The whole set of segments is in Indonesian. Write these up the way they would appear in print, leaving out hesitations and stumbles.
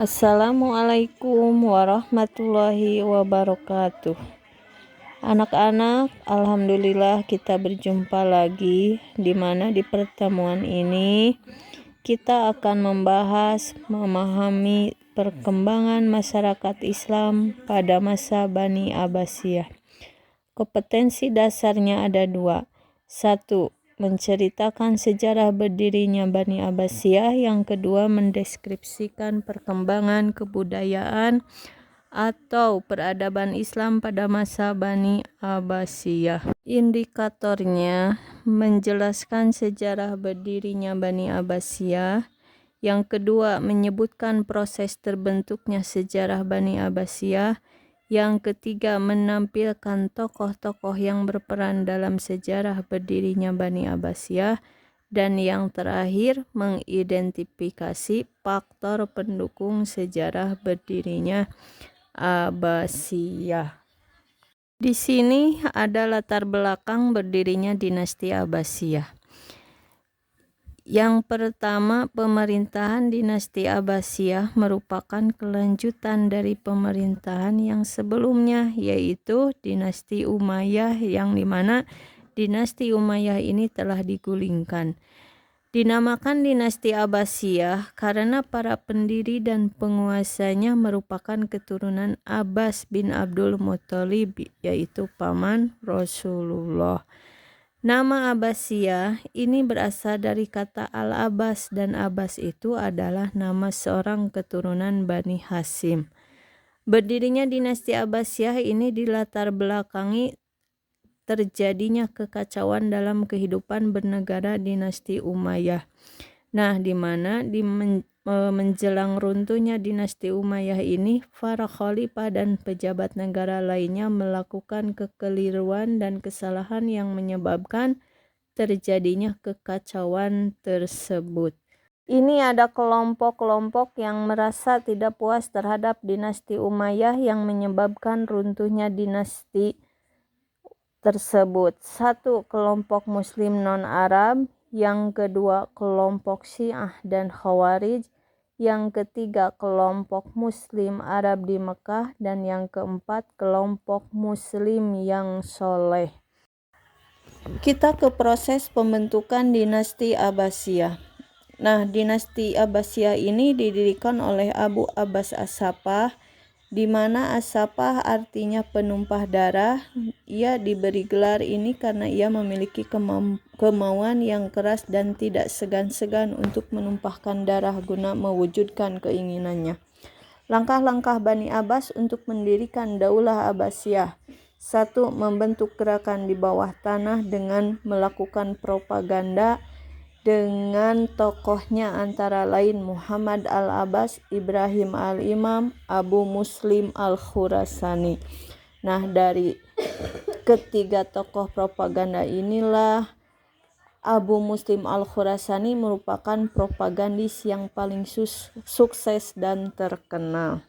Assalamualaikum warahmatullahi wabarakatuh. Anak-anak, alhamdulillah kita berjumpa lagi, di mana di pertemuan ini kita akan membahas memahami perkembangan masyarakat Islam pada masa Bani Abbasiyah. Kompetensi dasarnya ada 2. 1. Menceritakan sejarah berdirinya Bani Abbasiyah. Yang kedua, mendeskripsikan perkembangan kebudayaan atau peradaban Islam pada masa Bani Abbasiyah. Indikatornya menjelaskan sejarah berdirinya Bani Abbasiyah. Yang kedua, menyebutkan proses terbentuknya sejarah Bani Abbasiyah. Yang ketiga, menampilkan tokoh-tokoh yang berperan dalam sejarah berdirinya Bani Abbasiyah. Dan yang terakhir, mengidentifikasi faktor pendukung sejarah berdirinya Abbasiyah. Di sini ada latar belakang berdirinya dinasti Abbasiyah. Yang pertama, pemerintahan dinasti Abbasiyah merupakan kelanjutan dari pemerintahan yang sebelumnya, yaitu dinasti Umayyah, yang dimana dinasti Umayyah ini telah digulingkan. Dinamakan dinasti Abbasiyah karena para pendiri dan penguasanya merupakan keturunan Abbas bin Abdul Muthalib, yaitu paman Rasulullah. Nama Abbasiyah ini berasal dari kata Al-Abbas, dan Abbas itu adalah nama seorang keturunan Bani Hashim. Berdirinya dinasti Abbasiyah ini dilatar belakangi terjadinya kekacauan dalam kehidupan bernegara dinasti Umayyah. Nah, di mana menjelang runtuhnya dinasti Umayyah ini, para khalifah dan pejabat negara lainnya melakukan kekeliruan dan kesalahan yang menyebabkan terjadinya kekacauan tersebut. Ini ada kelompok-kelompok yang merasa tidak puas terhadap dinasti Umayyah yang menyebabkan runtuhnya dinasti tersebut. 1. Kelompok Muslim non-Arab. Yang kedua, kelompok Syiah dan Khawarij. Yang ketiga, kelompok Muslim Arab di Mekah. Dan yang keempat, kelompok Muslim yang soleh. Kita ke proses pembentukan dinasti Abbasiyah. Nah, dinasti Abbasiyah ini didirikan oleh Abu Abbas As-Saffah, di mana As-Saffah artinya penumpah darah. Ia diberi gelar ini karena ia memiliki kemauan yang keras dan tidak segan-segan untuk menumpahkan darah guna mewujudkan keinginannya. Langkah-langkah Bani Abbas untuk mendirikan Daulah Abbasiyah. 1. Membentuk gerakan di bawah tanah dengan melakukan propaganda dengan tokohnya antara lain Muhammad Al-Abbas, Ibrahim Al-Imam, Abu Muslim Al-Khurasani. Nah, dari ketiga tokoh propaganda inilah Abu Muslim Al-Khurasani merupakan propagandis yang paling sukses dan terkenal.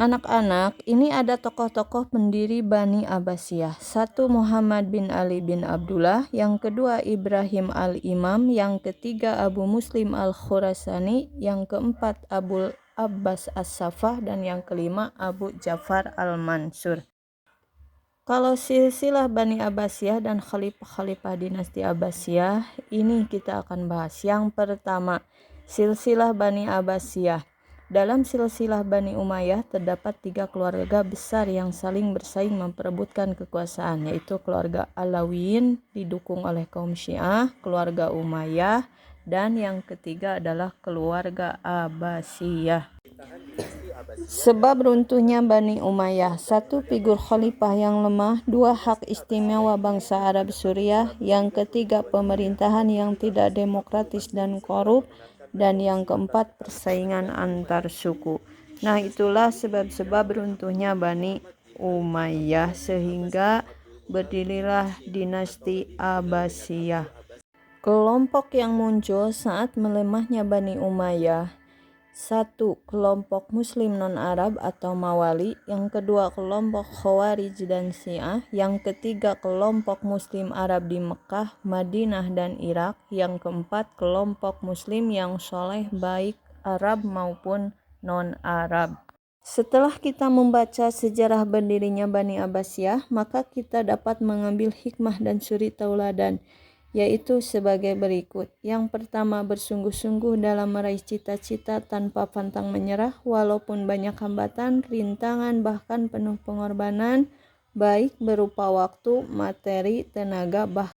Anak-anak, ini ada tokoh-tokoh pendiri Bani Abbasiyah. 1. Muhammad bin Ali bin Abdullah. Yang kedua, Ibrahim Al-Imam. Yang ketiga, Abu Muslim Al-Khurasani. Yang keempat, Abu Abbas As-Saffah. Dan yang kelima, Abu Ja'far Al-Mansur. Kalau silsilah Bani Abbasiyah dan khalifah-khalifah dinasti Abbasiyah, ini kita akan bahas. Yang pertama, silsilah Bani Abbasiyah. Dalam silsilah Bani Umayyah terdapat 3 keluarga besar yang saling bersaing memperebutkan kekuasaan, yaitu keluarga Alawiyin didukung oleh kaum Syiah, keluarga Umayyah, dan yang ketiga adalah keluarga Abbasiyah. Sebab runtuhnya Bani Umayyah. 1. Figur khalifah yang lemah. 2. Hak istimewa bangsa Arab Suriah. Yang ketiga, pemerintahan yang tidak demokratis dan korup. Dan yang keempat, persaingan antar suku. Nah, itulah sebab-sebab runtuhnya Bani Umayyah sehingga berdirilah dinasti Abbasiyah. Kelompok yang muncul saat melemahnya Bani Umayyah. 1. Kelompok Muslim non-Arab atau Mawali. Yang kedua, kelompok Khawarij dan Syiah. Yang ketiga, kelompok Muslim Arab di Mekah, Madinah, dan Irak. Yang keempat, kelompok Muslim yang soleh baik Arab maupun non-Arab. Setelah kita membaca sejarah berdirinya Bani Abbasiyah, maka kita dapat mengambil hikmah dan suri tauladan, yaitu sebagai berikut. Yang pertama, bersungguh-sungguh dalam meraih cita-cita tanpa pantang menyerah, walaupun banyak hambatan, rintangan, bahkan penuh pengorbanan, baik berupa waktu, materi, tenaga, bahkan